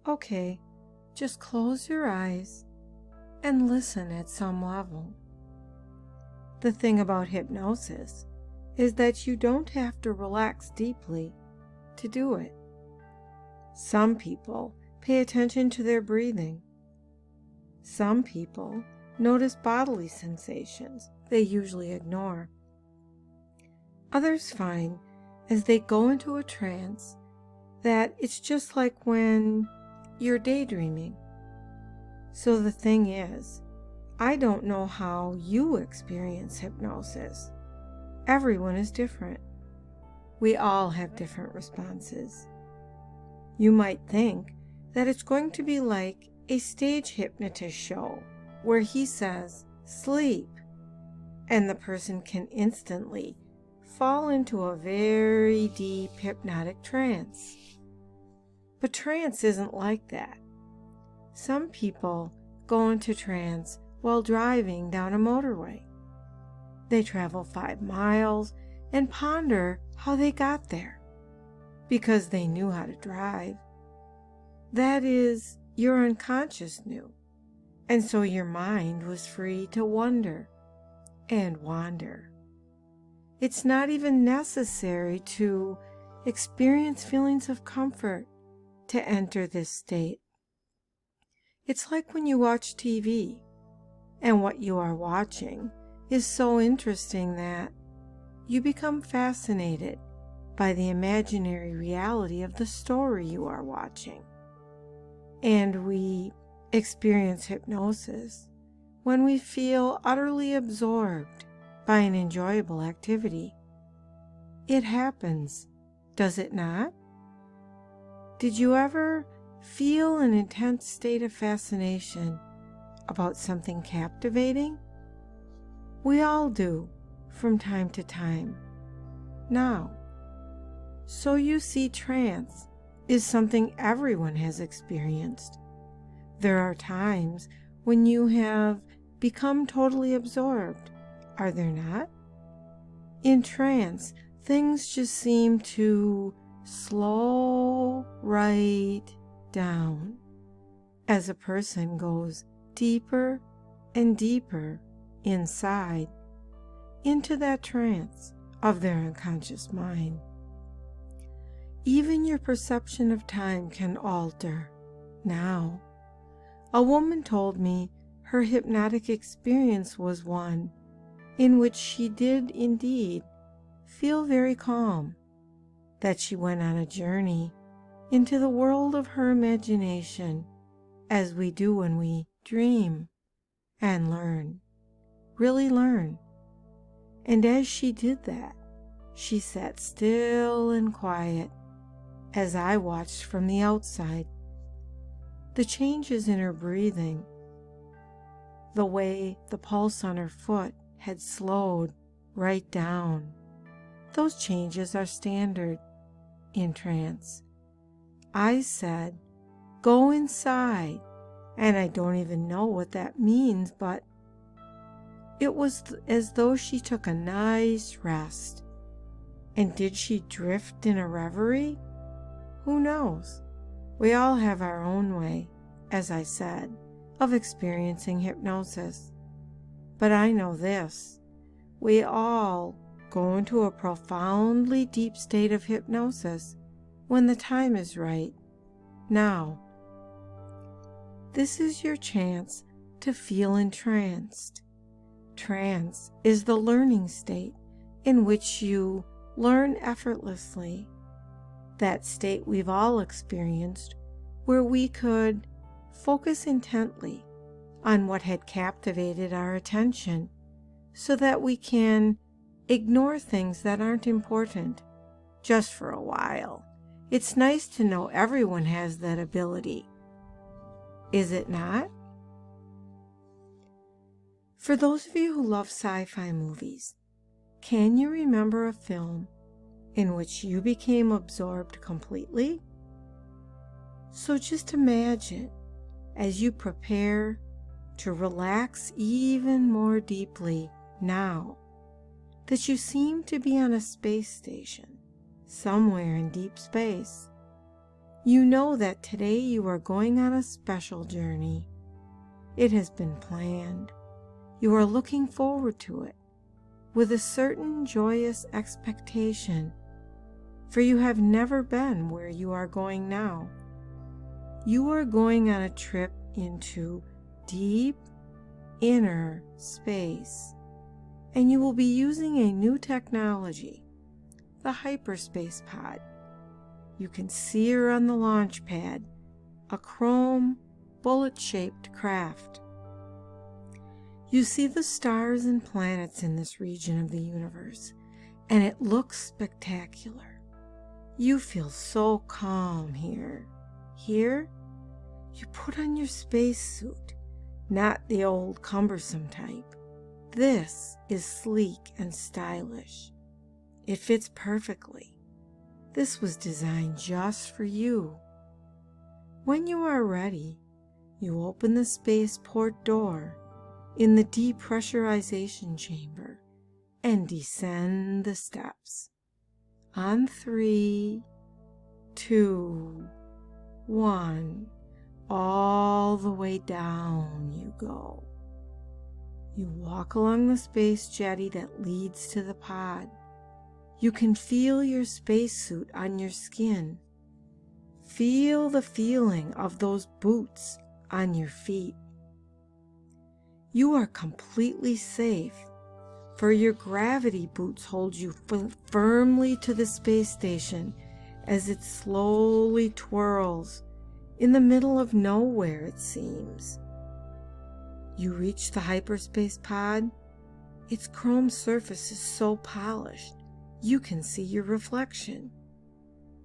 Okay, just close your eyes and listen at some level. The thing about hypnosis is that you don't have to relax deeply to do it. Some people pay attention to their breathing. Some people notice bodily sensations they usually ignore. Others find, as they go into a trance, that it's just like when you're daydreaming. So the thing is, I don't know how you experience hypnosis. Everyone is different. We all have different responses. You might think that it's going to be like a stage hypnotist show where he says, "Sleep," and the person can instantly fall into a very deep hypnotic trance. But trance isn't like that. Some people go into trance while driving down a motorway. They travel 5 miles and ponder how they got there, because they knew how to drive. That is, your unconscious knew, and so your mind was free to wonder and wander. It's not even necessary to experience feelings of comfort to enter this state. It's like when you watch TV, and what you are watching is so interesting that you become fascinated by the imaginary reality of the story you are watching. And we experience hypnosis when we feel utterly absorbed by an enjoyable activity. It happens, does it not? Did you ever feel an intense state of fascination about something captivating? We all do, from time to time. Now, so you see, trance is something everyone has experienced. There are times when you have become totally absorbed, are there not? In trance, things just seem to slow right down as a person goes deeper and deeper inside into that trance of their unconscious mind. Even your perception of time can alter. Now, a woman told me her hypnotic experience was one in which she did indeed feel very calm, that she went on a journey into the world of her imagination, as we do when we dream and learn, really learn. And as she did that, she sat still and quiet as I watched from the outside. The changes in her breathing, the way the pulse on her foot had slowed right down, those changes are standard in trance. I said, "Go inside," and I don't even know what that means, but it was as though she took a nice rest. And did she drift in a reverie? Who knows? We all have our own way, as I said, of experiencing hypnosis. But I know this: we all go into a profoundly deep state of hypnosis when the time is right. Now, this is your chance to feel entranced. Trance is the learning state in which you learn effortlessly. That state we've all experienced, where we could focus intently on what had captivated our attention so that we can ignore things that aren't important just for a while. It's nice to know everyone has that ability, is it not? For those of you who love sci-fi movies, can you remember a film in which you became absorbed completely? So just imagine, as you prepare to relax even more deeply now, that you seem to be on a space station somewhere in deep space. You know that today you are going on a special journey. It has been planned. You are looking forward to it with a certain joyous expectation, for you have never been where you are going now. You are going on a trip into deep inner space, and you will be using a new technology, the Hyperspace pod. You can see her on the launch pad, a chrome, bullet-shaped craft. You see the stars and planets in this region of the universe, and it looks spectacular. You feel so calm here. Here, you put on your spacesuit, not the old cumbersome type. This is sleek and stylish. It fits perfectly. This was designed just for you. When you are ready, you open the spaceport door in the depressurization chamber and descend the steps. On 3, 2, 1, all the way down you go. You walk along the space jetty that leads to the pod. You can feel your spacesuit on your skin. Feel the feeling of those boots on your feet. You are completely safe, for your gravity boots hold you firmly to the space station as it slowly twirls in the middle of nowhere, it seems. You reach the hyperspace pod. Its chrome surface is so polished, you can see your reflection.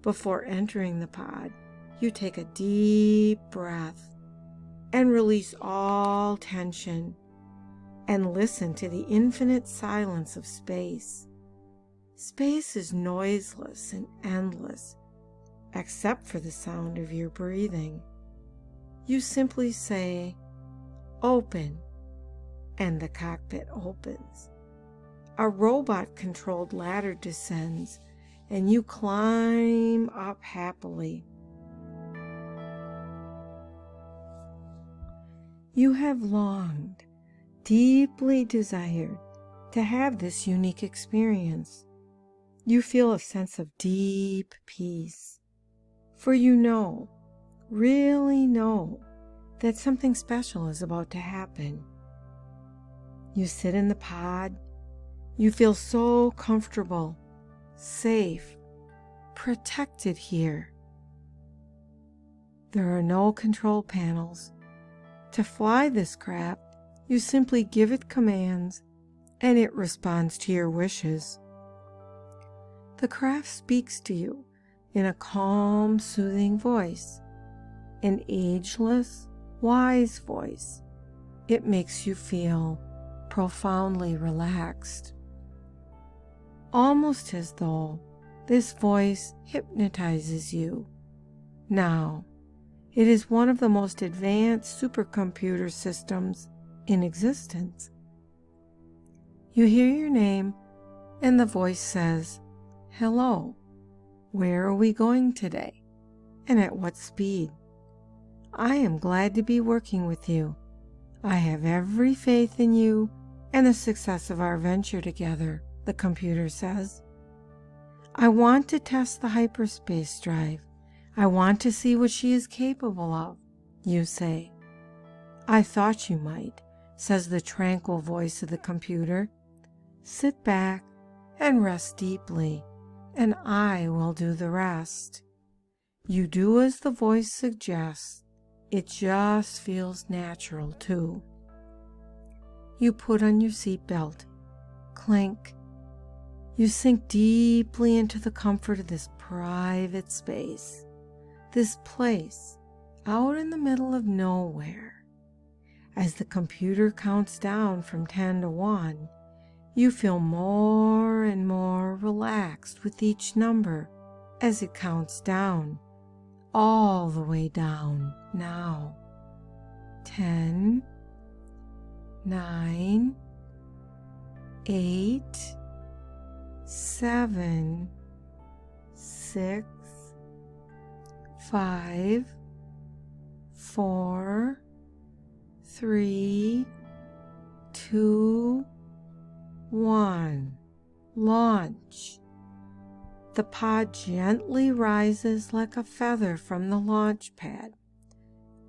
Before entering the pod, you take a deep breath and release all tension and listen to the infinite silence of space. Space is noiseless and endless, except for the sound of your breathing. You simply say, "Open," and the cockpit opens. A robot-controlled ladder descends, and you climb up happily. You have longed, deeply desired, to have this unique experience. You feel a sense of deep peace, for you know, really know, that something special is about to happen. You sit in the pod. You feel so comfortable, safe, protected here. There are no control panels. To fly this craft, you simply give it commands, and it responds to your wishes. The craft speaks to you in a calm, soothing voice, an ageless, wise voice. It makes you feel profoundly relaxed, almost as though this voice hypnotizes you. Now, it is one of the most advanced supercomputer systems in existence. You hear your name, and the voice says, "Hello, where are we going today, and at what speed? I am glad to be working with you. I have every faith in you and the success of our venture together," the computer says. "I want to test the hyperspace drive. I want to see what she is capable of," you say. "I thought you might," says the tranquil voice of the computer. "Sit back and rest deeply, and I will do the rest." You do as the voice suggests. It just feels natural, too. You put on your seatbelt. Clink. You sink deeply into the comfort of this private space, this place out in the middle of nowhere. As the computer counts down from 10 to 1, you feel more and more relaxed with each number as it counts down, all the way down now. 10, 9, 8, 7, 6, 5, 4, 3, 2, 1. Launch. The pod gently rises like a feather from the launch pad.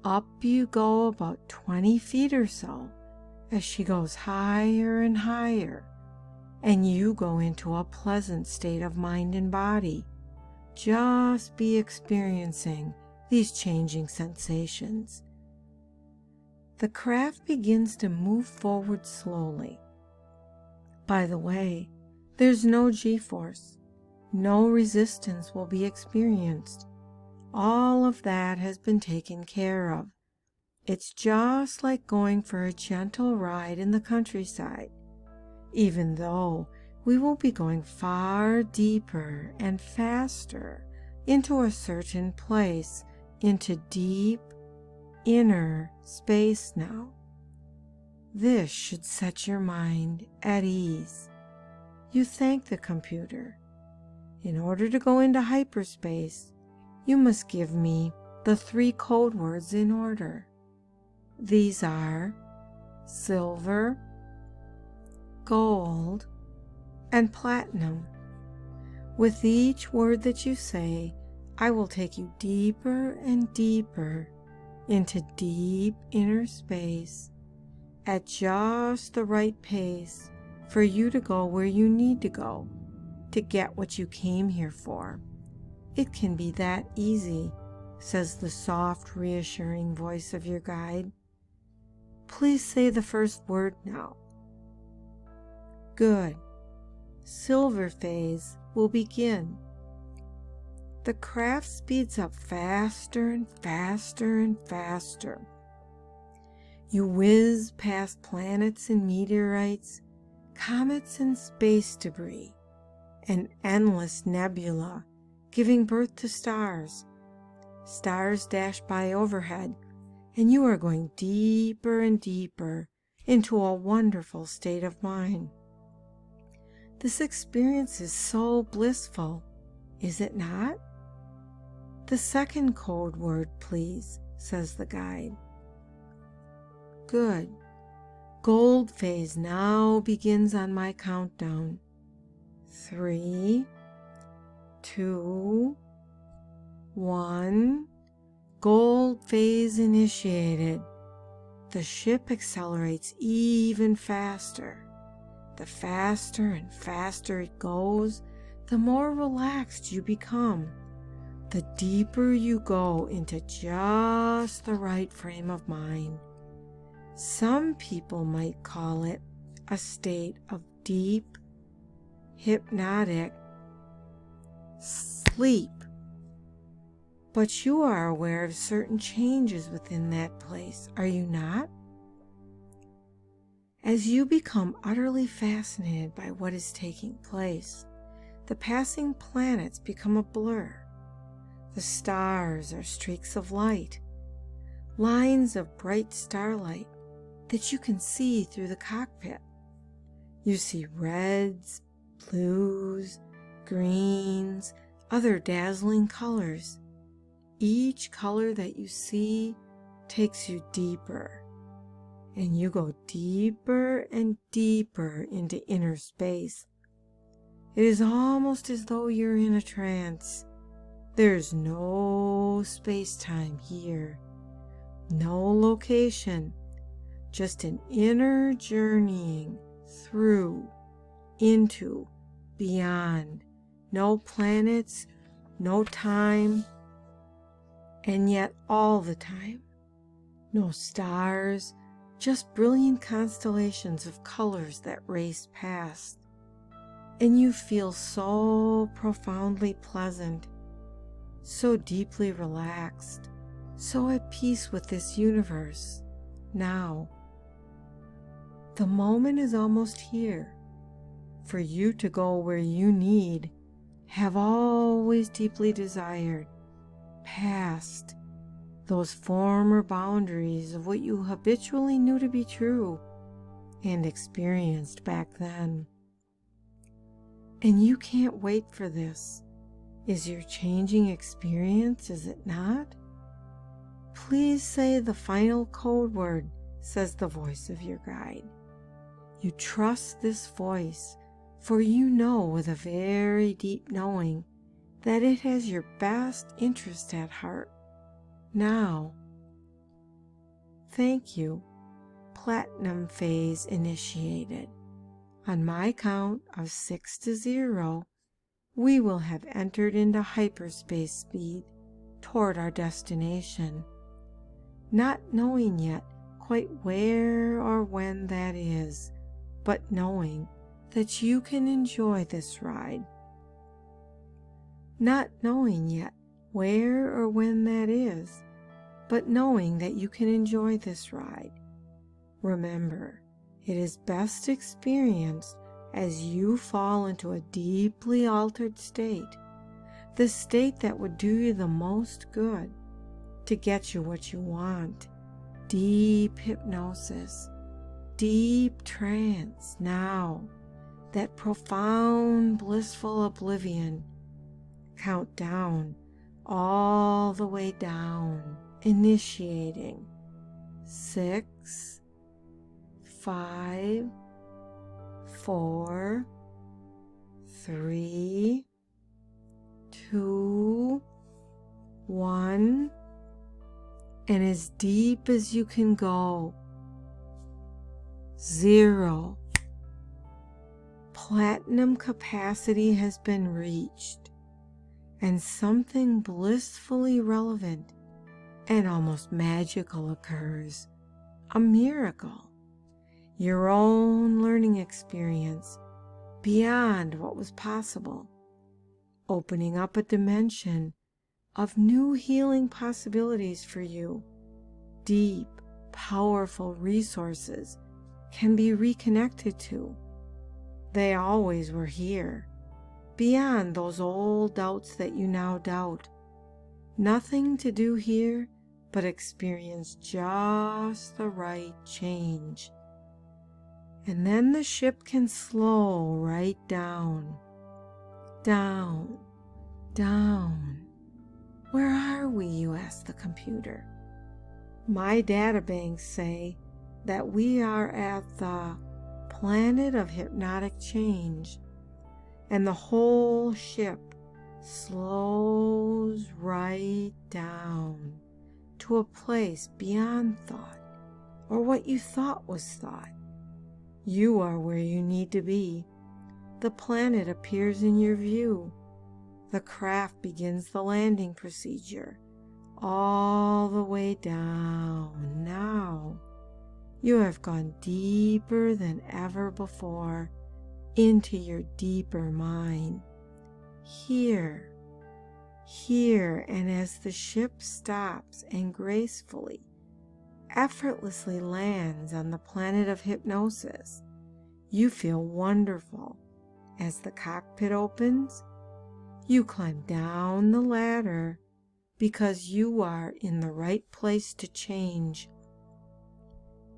Up you go about 20 feet or so as she goes higher and higher, and you go into a pleasant state of mind and body. Just be experiencing these changing sensations. The craft begins to move forward slowly. By the way, there's no G-force. No resistance will be experienced. All of that has been taken care of. It's just like going for a gentle ride in the countryside, even though we will be going far deeper and faster into a certain place, into deep inner space now. This should set your mind at ease. You thank the computer. In order to go into hyperspace, you must give me the 3 code words in order. These are silver, gold, and platinum. With each word that you say, I will take you deeper and deeper into deep inner space at just the right pace for you to go where you need to go to get what you came here for. It can be that easy, says the soft, reassuring voice of your guide. Please say the first word now. Good. Silver phase will begin. The craft speeds up faster and faster and faster. You whiz past planets and meteorites, comets and space debris, an endless nebula giving birth to stars. Stars dash by overhead, and you are going deeper and deeper into a wonderful state of mind. This experience is so blissful, is it not? The second code word, please, says the guide. Good. Gold phase now begins on my countdown. 3, 2, 1. Gold phase initiated. The ship accelerates even faster. The faster and faster it goes, the more relaxed you become. The deeper you go into just the right frame of mind. Some people might call it a state of deep, hypnotic sleep. But you are aware of certain changes within that place, are you not? As you become utterly fascinated by what is taking place, the passing planets become a blur. The stars are streaks of light, lines of bright starlight that you can see through the cockpit. You see reds, blues, greens, other dazzling colors. Each color that you see takes you deeper, and you go deeper and deeper into inner space. It is almost as though you're in a trance. There's no space-time here, no location, just an inner journeying through, into, beyond. No planets, no time, and yet all the time. No stars, just brilliant constellations of colors that race past. And you feel so profoundly pleasant, so deeply relaxed, so at peace with this universe. Now, the moment is almost here for you to go where you need, have always deeply desired, past those former boundaries of what you habitually knew to be true and experienced back then. And you can't wait for this. is your changing experience, is it not? Please say the final code word, says the voice of your guide. You trust this voice, for you know with a very deep knowing that it has your best interest at heart. Now, thank you. Platinum phase initiated. On my count of 6 to 0, we will have entered into hyperspace speed toward our destination, not knowing yet quite where or when that is, but knowing that you can enjoy this ride. Not knowing yet where or when that is, but knowing that you can enjoy this ride. Remember, it is best experienced as you fall into a deeply altered state, the state that would do you the most good, to get you what you want. Deep hypnosis, deep trance. Now, that profound blissful oblivion. Count down, all the way down, initiating. 6, 5, 4, 3, 2, 1, and as deep as you can go. 0. Platinum capacity has been reached, and something blissfully relevant and almost magical occurs. A miracle. Your own learning experience beyond what was possible, opening up a dimension of new healing possibilities for you. Deep, powerful resources can be reconnected to. They always were here, beyond those old doubts that you now doubt. Nothing to do here but experience just the right change. And then the ship can slow right down, down, down. Where are we, you ask the computer. My databanks say that we are at the planet of hypnotic change, and the whole ship slows right down to a place beyond thought, or what you thought was thought. You are where you need to be. The planet appears in your view. The craft begins the landing procedure, all the way down. Now, you have gone deeper than ever before into your deeper mind. Here, and as the ship stops and gracefully, effortlessly lands on the planet of hypnosis, you feel wonderful. As the cockpit opens, you climb down the ladder because you are in the right place to change.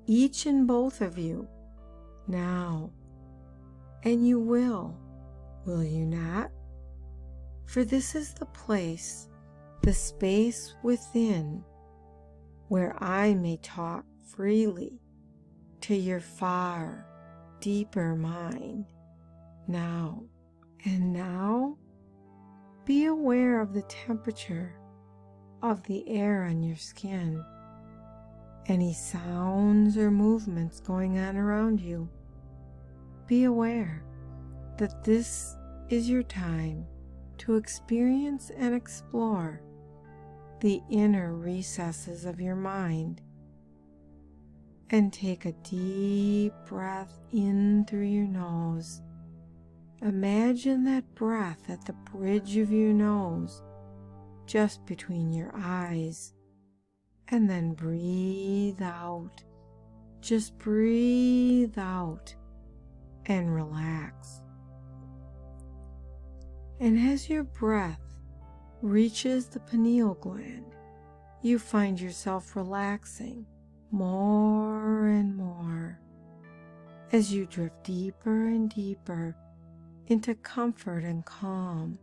Each and both of you, now. And you will you not? For this is the place, the space within, where I may talk freely to your far, deeper mind. Now, and now, be aware of the temperature of the air on your skin, any sounds or movements going on around you. Be aware that this is your time to experience and explore the inner recesses of your mind. And take a deep breath in through your nose. Imagine that breath at the bridge of your nose, just between your eyes, and then breathe out. Just breathe out and relax. And as your breath reaches the pineal gland, you find yourself relaxing more and more as you drift deeper and deeper into comfort and calm.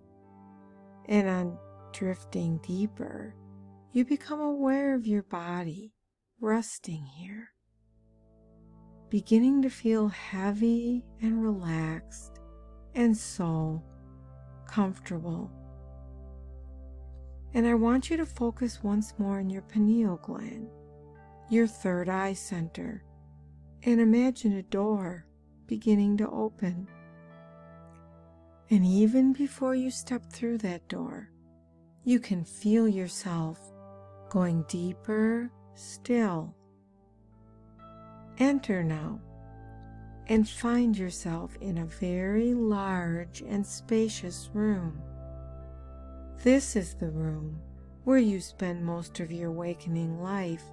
And on drifting deeper, you become aware of your body resting here, beginning to feel heavy and relaxed and so comfortable. And I want you to focus once more on your pineal gland, your third eye center, and imagine a door beginning to open. And even before you step through that door, you can feel yourself going deeper still. Enter now and find yourself in a very large and spacious room. This is the room where you spend most of your wakening life,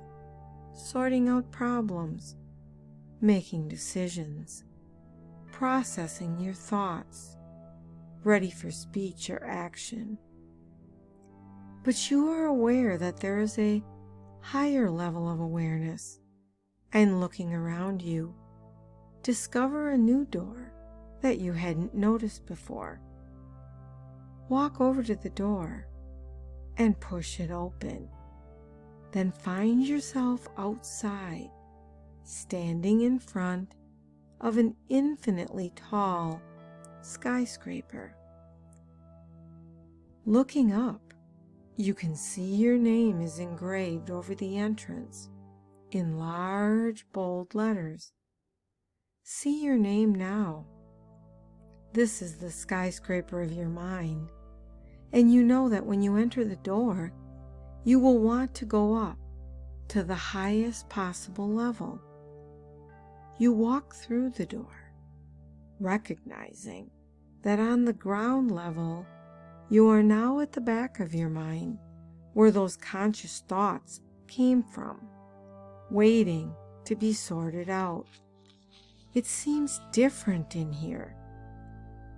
sorting out problems, making decisions, processing your thoughts, ready for speech or action. But you are aware that there is a higher level of awareness, and looking around you, discover a new door that you hadn't noticed before. Walk over to the door and push it open. Then find yourself outside, standing in front of an infinitely tall skyscraper. Looking up, you can see your name is engraved over the entrance in large, bold letters. See your name now. This is the skyscraper of your mind, and you know that when you enter the door, you will want to go up to the highest possible level. You walk through the door, recognizing that on the ground level, you are now at the back of your mind, where those conscious thoughts came from, waiting to be sorted out. It seems different in here.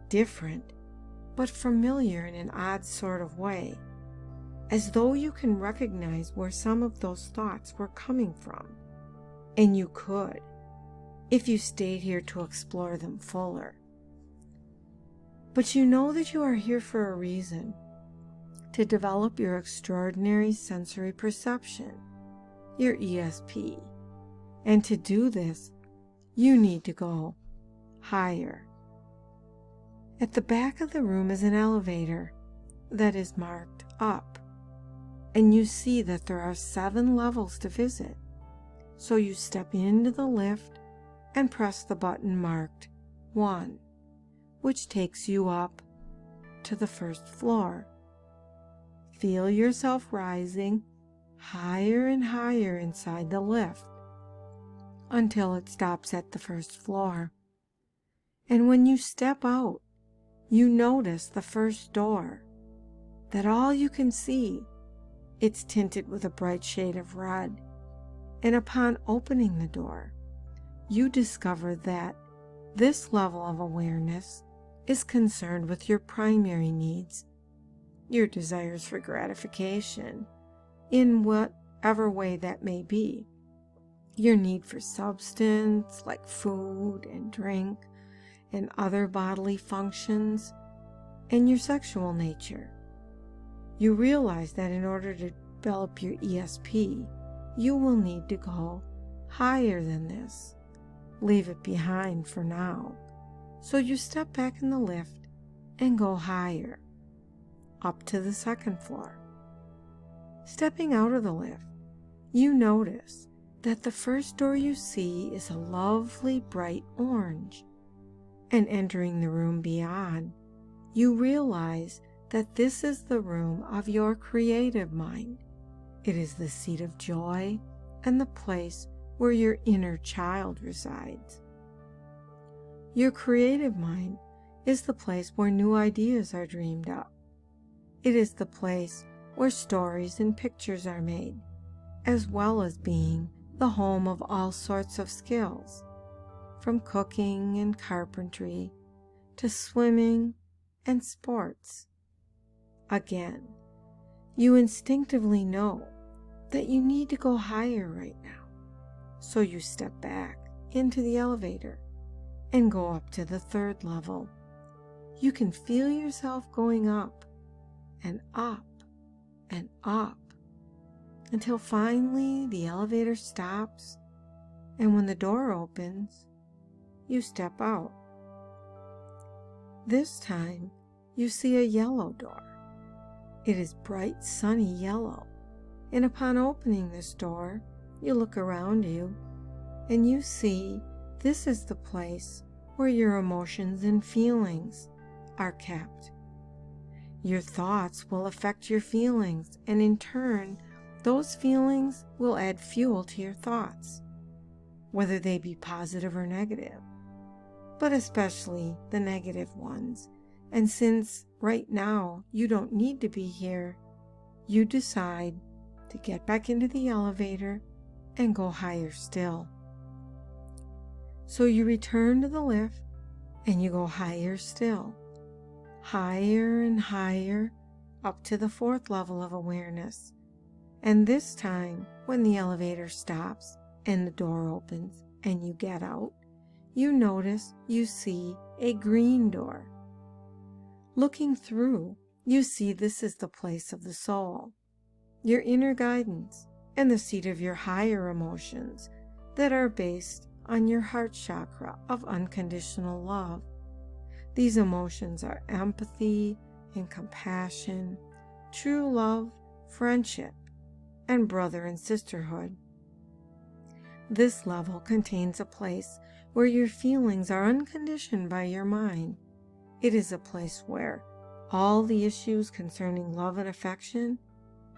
Different, but familiar in an odd sort of way, as though you can recognize where some of those thoughts were coming from. And you could, if you stayed here to explore them fuller. But you know that you are here for a reason, to develop your extraordinary sensory perception, your ESP. And to do this, you need to go higher. At the back of the room is an elevator that is marked up, and you see that there are 7 levels to visit. So you step into the lift and press the button marked 1, which takes you up to the first floor. Feel yourself rising higher and higher inside the lift until it stops at the first floor. And when you step out, you notice the first door, that all you can see, it's tinted with a bright shade of red. And upon opening the door, you discover that this level of awareness is concerned with your primary needs, your desires for gratification, in whatever way that may be. Your need for substance, like food and drink, and other bodily functions, and your sexual nature. You realize that in order to develop your ESP, you will need to go higher than this. Leave it behind for now. So you step back in the lift and go higher, up to the second floor. Stepping out of the lift, you notice that the first door you see is a lovely bright orange. And entering the room beyond, you realize that this is the room of your creative mind. It is the seat of joy and the place where your inner child resides. Your creative mind is the place where new ideas are dreamed up. It is the place where stories and pictures are made, as well as being the home of all sorts of skills, from cooking and carpentry to swimming and sports. Again, you instinctively know that you need to go higher right now. So you step back into the elevator and go up to the third level. You can feel yourself going up, and up and up until finally the elevator stops, and when the door opens, you step out. This time, you see a yellow door. It is bright sunny yellow, and upon opening this door, you look around you, and you see this is the place where your emotions and feelings are kept. Your thoughts will affect your feelings, and in turn, those feelings will add fuel to your thoughts, whether they be positive or negative, but especially the negative ones. And since right now you don't need to be here, you decide to get back into the elevator and go higher still. So you return to the lift and you go higher still, higher and higher, up to the 4th level of awareness. And this time, when the elevator stops and the door opens and you get out, you notice you see a green door. Looking through, you see this is the place of the soul, your inner guidance, and the seat of your higher emotions that are based on your heart chakra of unconditional love. These emotions are empathy and compassion, true love, friendship, and brother and sisterhood. This level contains a place where your feelings are unconditioned by your mind. It is a place where all the issues concerning love and affection,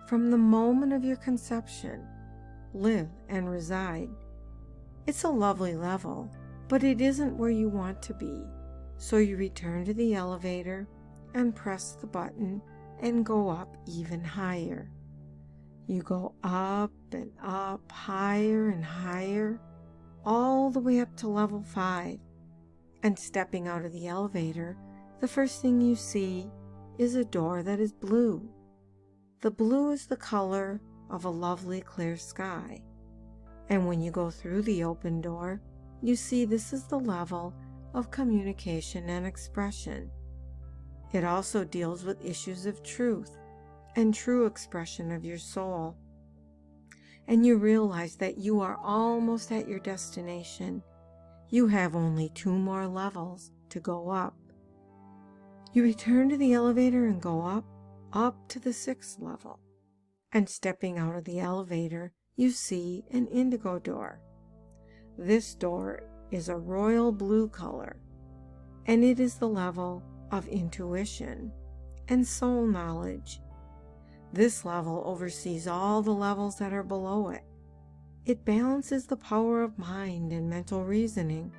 from the moment of your conception, live and reside. It's a lovely level, but it isn't where you want to be. So you return to the elevator and press the button and go up even higher. You go up and up, higher and higher, all the way up to level 5. And stepping out of the elevator, the first thing you see is a door that is blue. The blue is the color of a lovely clear sky. And when you go through the open door, you see this is the level of communication and expression. It also deals with issues of truth and true expression of your soul. And you realize that you are almost at your destination. You have only 2 more levels to go up. You return to the elevator and go up to the 6th level. And stepping out of the elevator, you see an indigo door. This door is a royal blue color, and it is the level of intuition and soul knowledge. This level oversees all the levels that are below it. It balances the power of mind and mental reasoning.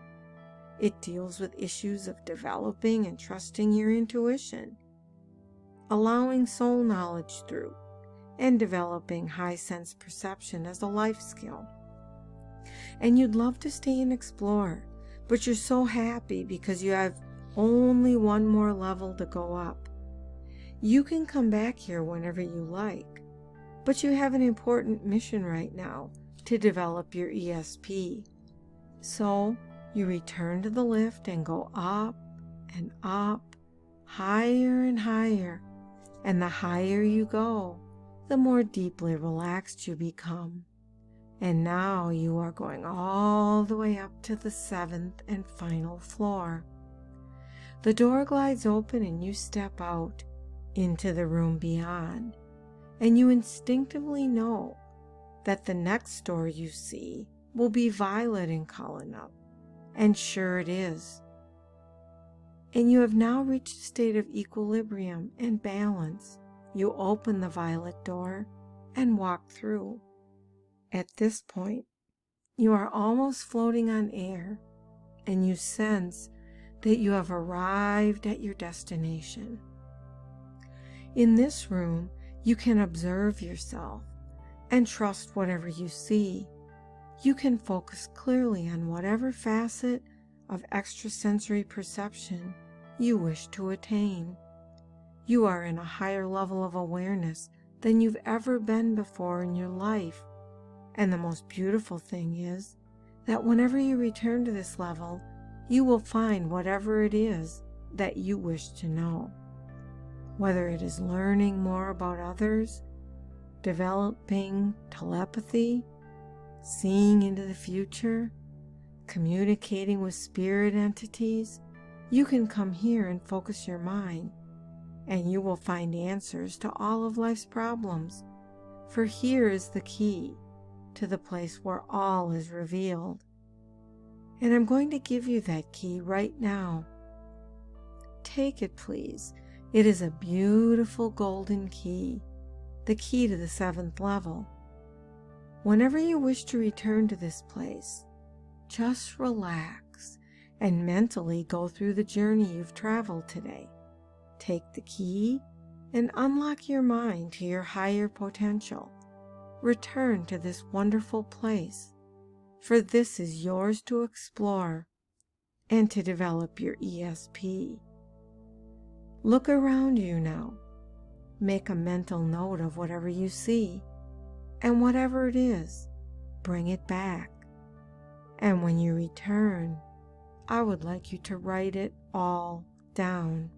It deals with issues of developing and trusting your intuition, allowing soul knowledge through, and developing high sense perception as a life skill. And you'd love to stay and explore, but you're so happy because you have only 1 more level to go up. You can come back here whenever you like, but you have an important mission right now to develop your ESP. So you return to the lift and go up and up, higher and higher. And the higher you go, the more deeply relaxed you become. And now you are going all the way up to the 7th and final floor. The door glides open and you step out into the room beyond, and you instinctively know that the next door you see will be violet in color now, and sure it is. And you have now reached a state of equilibrium and balance. You open the violet door and walk through. At this point, you are almost floating on air, and you sense that you have arrived at your destination. In this room, you can observe yourself and trust whatever you see. You can focus clearly on whatever facet of extrasensory perception you wish to attain. You are in a higher level of awareness than you've ever been before in your life. And the most beautiful thing is that whenever you return to this level, you will find whatever it is that you wish to know. whether it is learning more about others, developing telepathy, seeing into the future, communicating with spirit entities, you can come here and focus your mind, and you will find answers to all of life's problems. For here is the key to the place where all is revealed. And I'm going to give you that key right now. Take it, please. It is a beautiful golden key, the key to the 7th level. Whenever you wish to return to this place, just relax and mentally go through the journey you've traveled today. Take the key and unlock your mind to your higher potential. Return to this wonderful place, for this is yours to explore and to develop your ESP. Look around you now. Make a mental note of whatever you see, and whatever it is, bring it back. And when you return, I would like you to write it all down.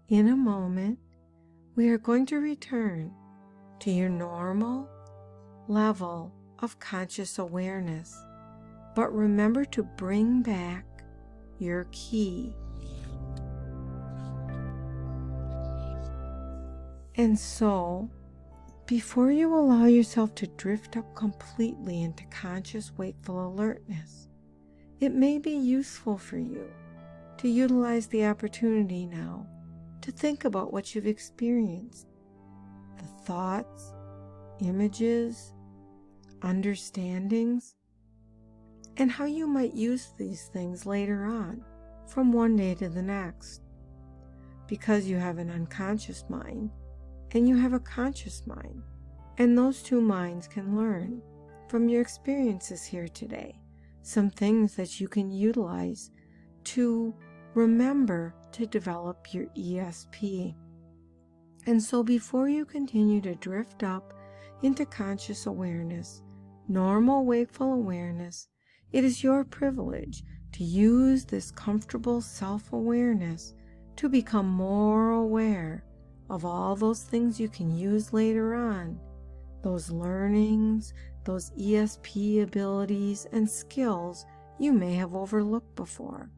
In a moment, we are going to return to your normal level of conscious awareness, but remember to bring back your key. And so, before you allow yourself to drift up completely into conscious wakeful alertness, it may be useful for you to utilize the opportunity now to think about what you've experienced, the thoughts, images, understandings, and how you might use these things later on, from one day to the next. Because you have an unconscious mind, and you have a conscious mind, and those two minds can learn from your experiences here today some things that you can utilize to remember to develop your ESP. And so before you continue to drift up into conscious awareness, normal wakeful awareness, it is your privilege to use this comfortable self-awareness to become more aware of all those things you can use later on, those learnings, those ESP abilities and skills you may have overlooked before,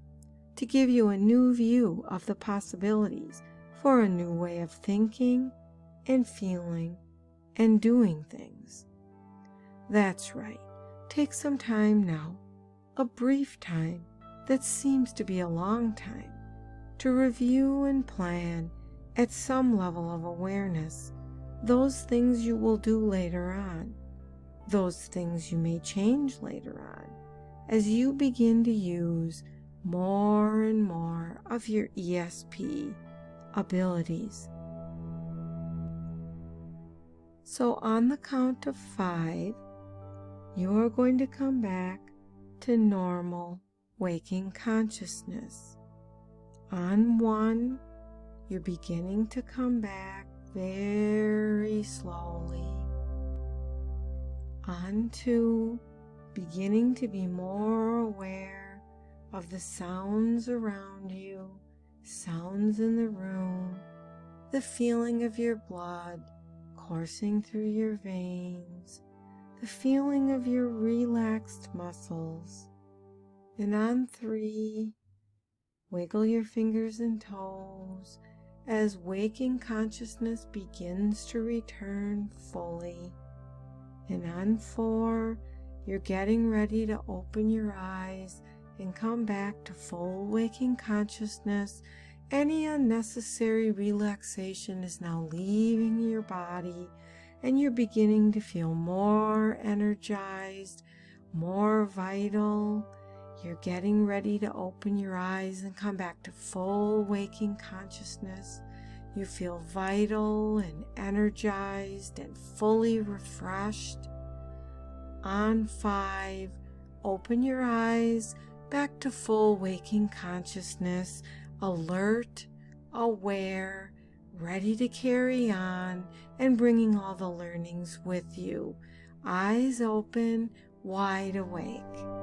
to give you a new view of the possibilities for a new way of thinking and feeling and doing things. That's right. Take some time now, a brief time that seems to be a long time, to review and plan at some level of awareness those things you will do later on, those things you may change later on, as you begin to use more and more of your ESP abilities. So on the count of 5, you are going to come back to normal waking consciousness. On 1, you're beginning to come back very slowly. On 2, beginning to be more aware of the sounds around you, sounds in the room, the feeling of your blood coursing through your veins, the feeling of your relaxed muscles. And on 3, wiggle your fingers and toes as waking consciousness begins to return fully. And on 4, you're getting ready to open your eyes and come back to full waking consciousness. Any unnecessary relaxation is now leaving your body, and you're beginning to feel more energized, more vital. You're getting ready to open your eyes and come back to full waking consciousness. You feel vital and energized and fully refreshed. On 5, open your eyes back to full waking consciousness, alert, aware, ready to carry on, and bringing all the learnings with you. Eyes open, wide awake.